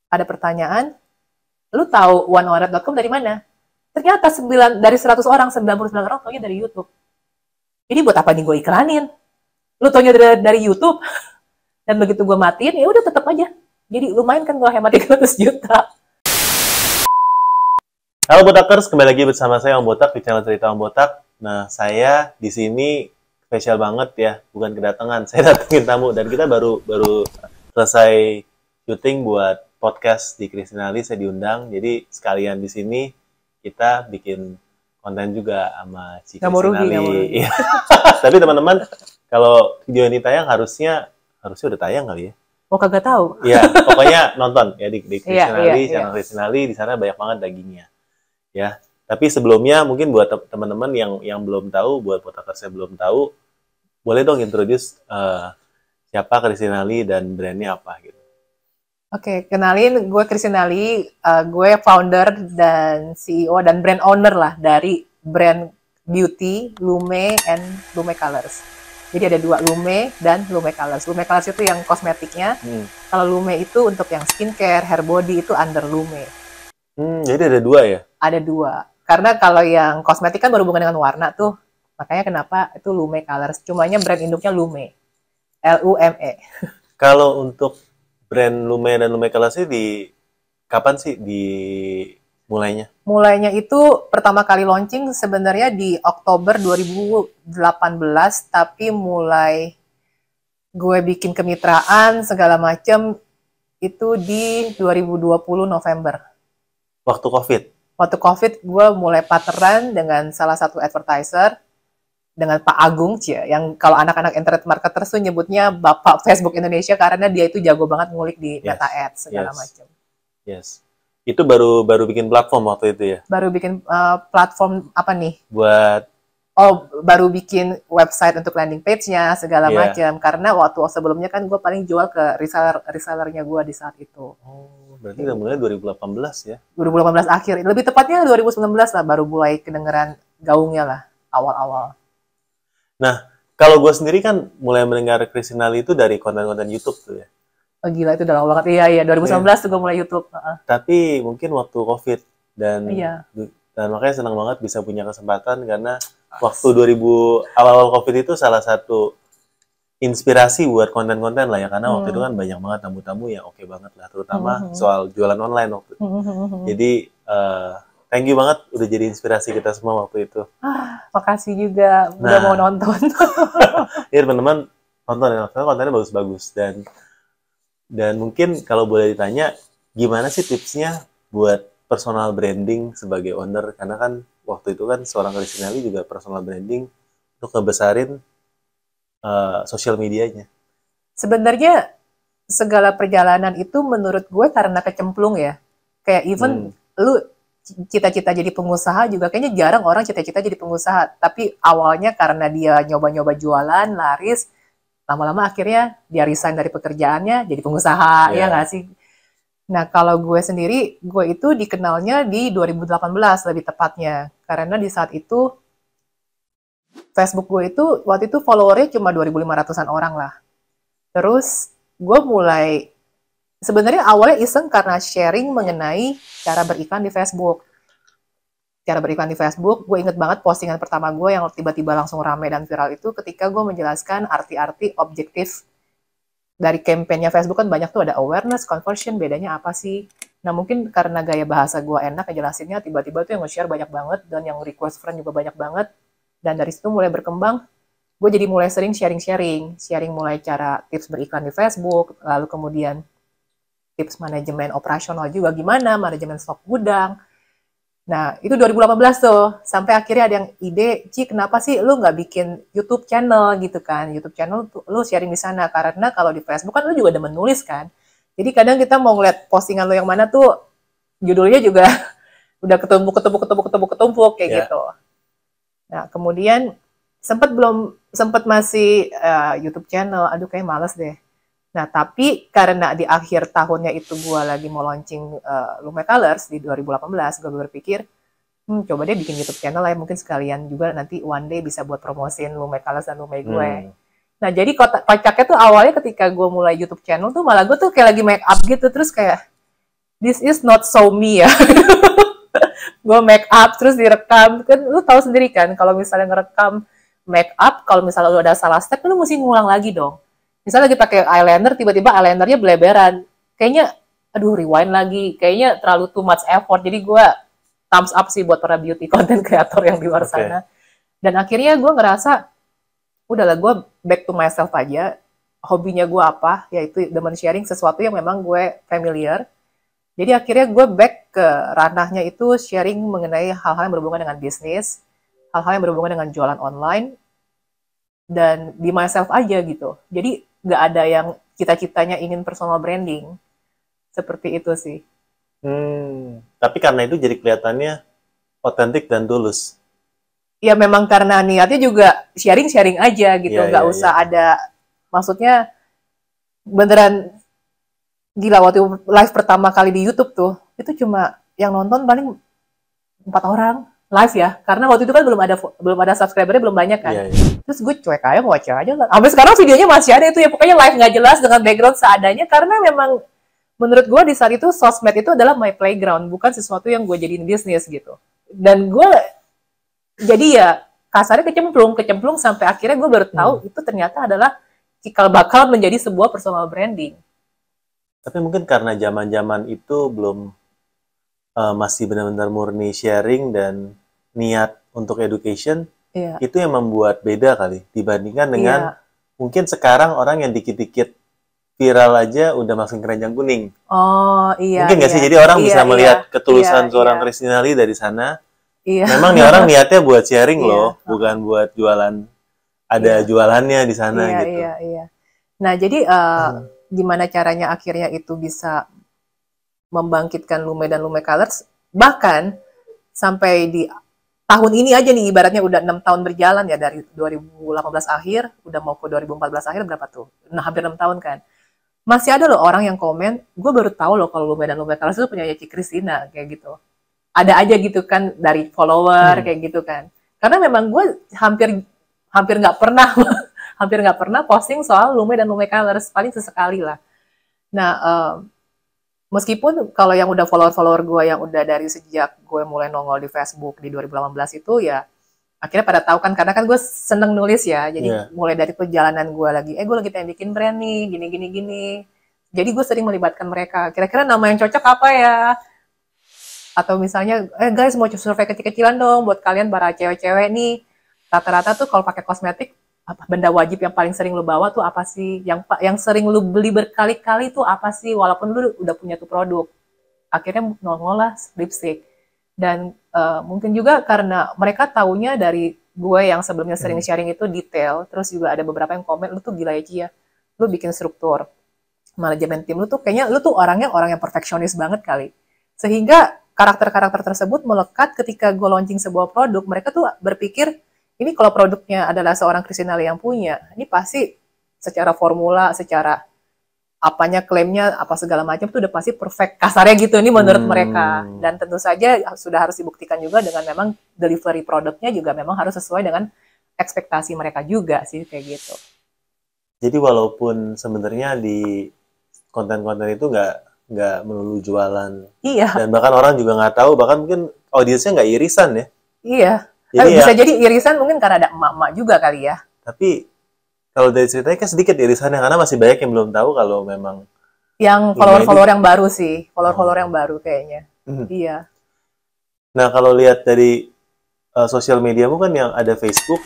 ada pertanyaan, lu tahu oneonet.com dari mana? Ternyata dari 100 orang, 99 orang taunya dari YouTube. Jadi buat apa nih gue iklanin? Lu taunya dari YouTube, dan begitu gue matiin, ya udah tetap aja. Jadi lumayan kan gue hemat 300 juta. Halo Botakers, kembali lagi bersama saya Om Botak di channel Cerita Om Botak. Nah, saya di sini spesial banget ya, bukan kedatangan, saya datengin tamu dan kita baru selesai syuting buat podcast di Kristinali, saya diundang. Jadi sekalian di sini kita bikin konten juga sama Ci Kristinali. Iya. Tapi teman-teman, kalau video ini tayang harusnya udah tayang kali ya. Oh, kagak tahu. Iya, pokoknya nonton ya di Kristinali, channel Kristinali, di sana banyak banget dagingnya. Ya, tapi sebelumnya mungkin buat teman-teman yang belum tahu, buat Botakers yang belum tahu, boleh dong introduce siapa Kristinali dan brandnya apa gitu. Oke, kenalin gue Kristinali, gue founder dan CEO dan brand owner lah dari brand beauty Lume and Lume Colors. Jadi ada dua, Lume dan Lume Colors. Lume Colors itu yang kosmetiknya, kalau Lume itu untuk yang skincare, hair body itu under Lume. Jadi ada dua ya? Ada dua. Karena kalau yang kosmetik kan berhubungan dengan warna tuh. Makanya kenapa itu Lume Colors. Cumanya brand induknya Lume. Lume. Kalau untuk brand Lume dan Lume Colors ini kapan sih mulainya? Mulainya itu pertama kali launching sebenarnya di Oktober 2018. Tapi mulai gue bikin kemitraan segala macam itu di 2020 November. Waktu COVID? Waktu COVID, gue mulai partneran dengan salah satu advertiser, dengan Pak Agung, yang kalau anak-anak internet marketer tuh nyebutnya Bapak Facebook Indonesia, karena dia itu jago banget ngulik di Meta Ads, segala macam. Yes. Itu baru bikin platform waktu itu ya? Baru bikin platform apa nih? Baru bikin website untuk landing page-nya, segala macam. Karena waktu sebelumnya kan gue paling jual ke resellernya gue di saat itu. Berarti udah mulai 2018 ya? 2018 akhir. Lebih tepatnya 2019 lah, baru mulai kedengeran gaungnya lah, awal-awal. Nah, kalau gue sendiri kan mulai mendengar Kristinali itu dari konten-konten YouTube tuh ya? Oh gila, itu udah lama banget. Iya, 2019 tuh gue mulai YouTube. Tapi mungkin waktu COVID, dan makanya senang banget bisa punya kesempatan, karena waktu awal-awal COVID itu salah satu inspirasi buat konten-konten lah ya, karena waktu itu kan banyak banget tamu-tamu yang oke banget lah, terutama soal jualan online waktu itu. Jadi thank you banget udah jadi inspirasi kita semua waktu itu. Makasih juga udah mau nonton. Ya teman-teman tonton ya, karena kontennya bagus-bagus, dan mungkin kalau boleh ditanya, gimana sih tipsnya buat personal branding sebagai owner, karena kan waktu itu kan seorang Kristinali juga personal branding untuk ngebesarin sosial medianya. Sebenarnya segala perjalanan itu menurut gue karena kecemplung ya. Kayak even lu cita-cita jadi pengusaha juga kayaknya jarang orang cita-cita jadi pengusaha. Tapi awalnya karena dia nyoba-nyoba jualan, laris, lama-lama akhirnya dia resign dari pekerjaannya jadi pengusaha, ya nggak sih? Nah kalau gue sendiri, gue itu dikenalnya di 2018 lebih tepatnya. Karena di saat itu Facebook gue itu waktu itu followernya cuma 2.500-an orang lah. Terus gue mulai, sebenarnya awalnya iseng karena sharing mengenai cara beriklan di Facebook. Cara beriklan di Facebook, gue inget banget postingan pertama gue yang tiba-tiba langsung rame dan viral itu ketika gue menjelaskan arti-arti objektif dari kampanye Facebook. Kan banyak tuh, ada awareness, conversion, bedanya apa sih? Nah mungkin karena gaya bahasa gue enak ngejelasinnya, tiba-tiba tuh yang nge-share banyak banget dan yang request friend juga banyak banget. Dan dari situ mulai berkembang, gue jadi mulai sering sharing mulai cara tips beriklan di Facebook, lalu kemudian tips manajemen operasional juga gimana, manajemen stok gudang. Nah, itu 2018 tuh, sampai akhirnya ada yang ide, Ci, kenapa sih lu nggak bikin YouTube channel gitu kan? YouTube channel tuh, lu sharing di sana, karena kalau di Facebook kan lu juga ada menulis kan. Jadi kadang kita mau ngeliat postingan lu yang mana tuh, judulnya juga udah ketumpuk kayak gitu. Nah, kemudian sempat masih YouTube channel, aduh kayak males deh. Nah, tapi karena di akhir tahunnya itu gue lagi mau launching Lume Colors di 2018, gue berpikir, coba deh bikin YouTube channel lah, mungkin sekalian juga nanti one day bisa buat promosiin Lume Colors dan Lume gue. Nah, jadi kocaknya tuh awalnya ketika gue mulai YouTube channel tuh malah gue tuh kayak lagi make up gitu, terus kayak, this is not so me ya. Gue make up terus direkam, kan lu tahu sendiri kan kalau misalnya ngerekam make up, kalau misalnya lu ada salah step lu mesti ngulang lagi dong. Misalnya lagi pakai eyeliner, tiba-tiba eyelinernya beleberan, kayaknya aduh rewind lagi, kayaknya terlalu too much effort. Jadi gue thumbs up sih buat para beauty content creator yang di luar sana. Dan akhirnya gue ngerasa udahlah, gue back to myself aja. Hobinya gue apa, yaitu demen sharing sesuatu yang memang gue familiar. Jadi akhirnya gue back ke ranahnya itu sharing mengenai hal-hal yang berhubungan dengan bisnis, hal-hal yang berhubungan dengan jualan online, dan be myself aja gitu. Jadi nggak ada yang cita-citanya ingin personal branding. Seperti itu sih. Tapi karena itu jadi kelihatannya otentik dan tulus. Ya memang karena niatnya juga sharing-sharing aja gitu, nggak usah ada, maksudnya beneran gila waktu live pertama kali di YouTube tuh, itu cuma yang nonton paling 4 orang live ya, karena waktu itu kan belum ada subscribernya, belum banyak kan. Terus gue cuek aja, watch aja lah. Sampai sekarang videonya masih ada itu ya, pokoknya live nggak jelas dengan background seadanya, karena memang menurut gue di saat itu sosmed itu adalah my playground, bukan sesuatu yang gue jadiin bisnis gitu. Dan gue jadi ya kasarnya kecemplung sampai akhirnya gue baru tahu itu ternyata adalah cikal bakal menjadi sebuah personal branding. Tapi mungkin karena zaman-zaman itu belum masih benar-benar murni sharing dan niat untuk education, itu yang membuat beda kali dibandingkan dengan mungkin sekarang orang yang dikit-dikit viral aja udah masuk keranjang kuning. Oh iya. Mungkin nggak sih, jadi orang bisa melihat ketulusan seorang Christina Lee dari sana. Memang nih orang niatnya buat sharing loh, bukan buat jualan. Ada jualannya di sana gitu. Iya. Nah jadi gimana caranya akhirnya itu bisa membangkitkan Lume dan Lume Colors, bahkan sampai di tahun ini aja nih, ibaratnya udah 6 tahun berjalan ya, dari 2018 akhir, udah mau ke 2014 akhir, berapa tuh? Nah hampir 6 tahun kan. Masih ada loh orang yang komen, gue baru tahu loh kalau Lume dan Lume Colors itu punya Ci Christina, kayak gitu. Ada aja gitu kan dari follower kayak gitu kan. Karena memang gue hampir nggak pernah posting soal Lume dan Lume Colors, paling sesekali lah. Nah, meskipun kalau yang udah follower gue yang udah dari sejak gue mulai nongol di Facebook di 2018 itu ya akhirnya pada tahu kan, karena kan gue seneng nulis ya. Jadi mulai dari perjalanan gue lagi, gue lagi pengen bikin brand nih, gini. Jadi gue sering melibatkan mereka. Kira-kira nama yang cocok apa ya? Atau misalnya, guys mau survei kecil-kecilan dong buat kalian para cewek-cewek nih. Rata-rata tuh kalau pakai kosmetik, benda wajib yang paling sering lu bawa tuh apa sih? Yang sering lu beli berkali-kali tuh apa sih? Walaupun lu udah punya tuh produk. Akhirnya nongol lah lipstick. Dan mungkin juga karena mereka taunya dari gue yang sebelumnya sering sharing itu detail. Terus juga ada beberapa yang komen, lu tuh gila ya Ci ya. Lu bikin struktur. Manajemen tim lu tuh kayaknya lu tuh orang yang perfeksionis banget kali. Sehingga karakter-karakter tersebut melekat ketika gue launching sebuah produk. Mereka tuh berpikir, ini kalau produknya adalah seorang Christina Lee yang punya, ini pasti secara formula, secara apanya, klaimnya, apa segala macam tuh udah pasti perfect. Kasarnya gitu, ini menurut mereka. Dan tentu saja sudah harus dibuktikan juga dengan memang delivery produknya juga memang harus sesuai dengan ekspektasi mereka juga sih, kayak gitu. Jadi walaupun sebenarnya di konten-konten itu nggak melulu jualan. Iya. Dan bahkan orang juga nggak tahu, bahkan mungkin audiensnya nggak irisan ya. Iya. Jadi bisa jadi irisan mungkin karena ada emak-emak juga kali ya. Tapi kalau dari ceritanya kan sedikit irisannya, karena masih banyak yang belum tahu kalau memang yang follower-follower yang baru sih, follower-follower yang baru kayaknya. Iya. Nah kalau lihat dari sosial mediamu kan yang ada Facebook,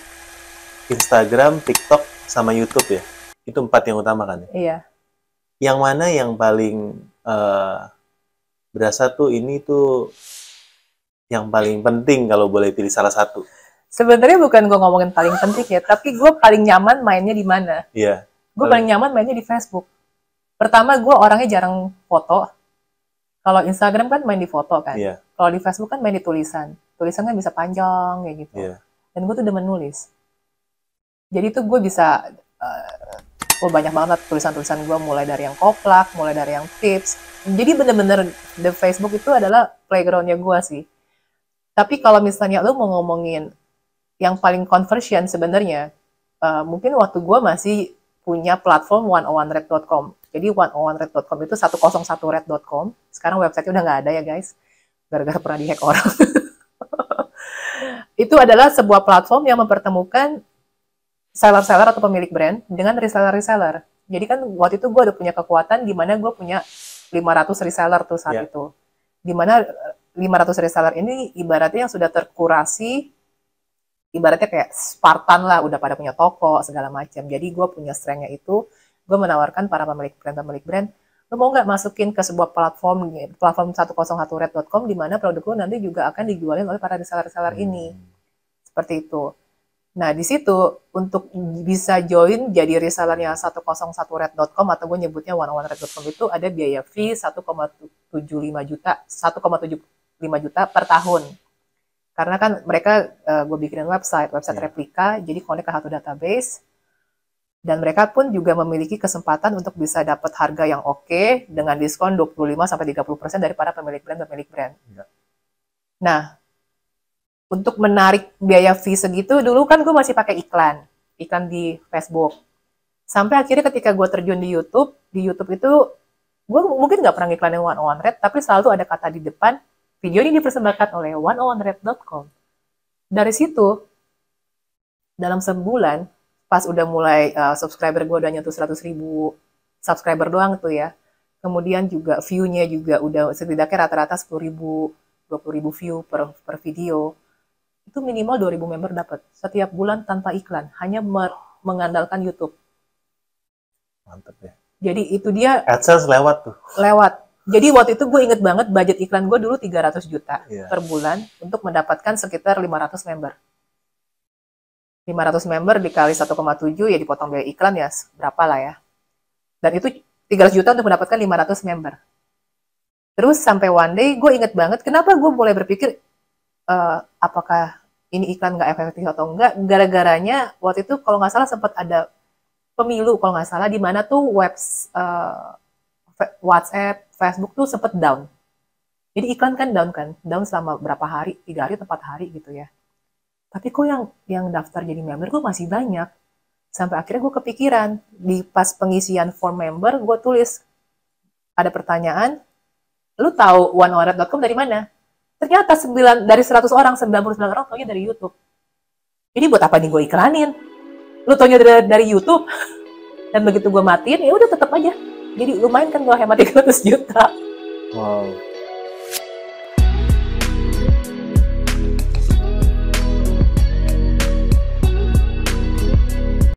Instagram, TikTok, sama YouTube ya. Itu 4 yang utama kan? Iya. Yang mana yang paling berasa tuh ini tuh yang paling penting kalau boleh pilih salah satu? Sebenarnya bukan gue ngomongin paling penting ya, tapi gue paling nyaman mainnya di mana? Iya. Gue paling nyaman mainnya di Facebook. Pertama, gue orangnya jarang foto. Kalau Instagram kan main di foto kan. Iya. Kalau di Facebook kan main di tulisan. Tulisan kan bisa panjang kayak gitu. Iya. Dan gue tuh demen nulis. Jadi tuh gue bisa banyak banget tulisan-tulisan gue, mulai dari yang koplak, mulai dari yang tips. Jadi bener-bener the Facebook itu adalah playgroundnya gue sih. Tapi kalau misalnya lo mau ngomongin yang paling conversion sebenarnya, mungkin waktu gue masih punya platform 101red.com. Jadi 101red.com itu 101red.com. Sekarang website-nya udah nggak ada ya guys, gara-gara pernah dihack orang. Itu adalah sebuah platform yang mempertemukan seller-seller atau pemilik brand dengan reseller-reseller. Jadi kan waktu itu gue udah punya kekuatan di mana gue punya 500 reseller tuh saat itu. Di mana 500 reseller ini ibaratnya yang sudah terkurasi, ibaratnya kayak Spartan lah, udah pada punya toko, segala macam. Jadi gue punya strength-nya itu, gue menawarkan para pemilik brand, lo mau nggak masukin ke sebuah platform 101red.com di mana produk lo nanti juga akan dijualin oleh para reseller-reseller ini. Seperti itu. Nah, di situ untuk bisa join jadi resellernya 101red.com atau gue nyebutnya 101red.com itu ada biaya fee 1,75 juta per tahun. Karena kan mereka gue bikinin website replika, jadi connect ke satu database. Dan mereka pun juga memiliki kesempatan untuk bisa dapat harga yang oke dengan diskon 25-30% dari para pemilik brand. Nah, untuk menarik biaya fee segitu, dulu kan gue masih pakai iklan di Facebook. Sampai akhirnya ketika gue terjun di YouTube itu, gue mungkin nggak pernah iklanin 101red, tapi selalu ada kata di depan, video ini dipersembahkan oleh 101red.com. Dari situ, dalam sebulan, pas udah mulai subscriber gue udah nyentuh 100.000 subscriber doang tuh ya. Kemudian juga view-nya juga udah setidaknya rata-rata 10.000, 20.000 view per video. Itu minimal 2.000 member dapat setiap bulan tanpa iklan, hanya mengandalkan YouTube. Mantep ya. Jadi itu dia AdSense lewat tuh. Lewat. Jadi waktu itu gue inget banget budget iklan gue dulu 300 juta per bulan untuk mendapatkan sekitar 500 member. 500 member dikali 1,7 ya dipotong biaya iklan ya berapa lah ya. Dan itu 300 juta untuk mendapatkan 500 member. Terus sampai one day gue inget banget kenapa gue mulai berpikir apakah ini iklan nggak efektif atau enggak. Gara-garanya waktu itu kalau nggak salah sempat ada pemilu kalau nggak salah di mana tuh WhatsApp, Facebook tuh sempat down. Jadi iklan kan down selama berapa hari, 3 hari atau 4 hari gitu ya. Tapi kok yang daftar jadi member gue masih banyak. Sampai akhirnya gue kepikiran, di pas pengisian form member, gue tulis, ada pertanyaan, lu tahu 101red.com dari mana? Ternyata dari 100 orang, 99 orang taunya dari YouTube. Jadi buat apa nih gue iklanin? Lu taunya dari YouTube, dan begitu gue matiin, ya udah tetap aja. Jadi lumayan kan gue hemat 300 juta. Wow.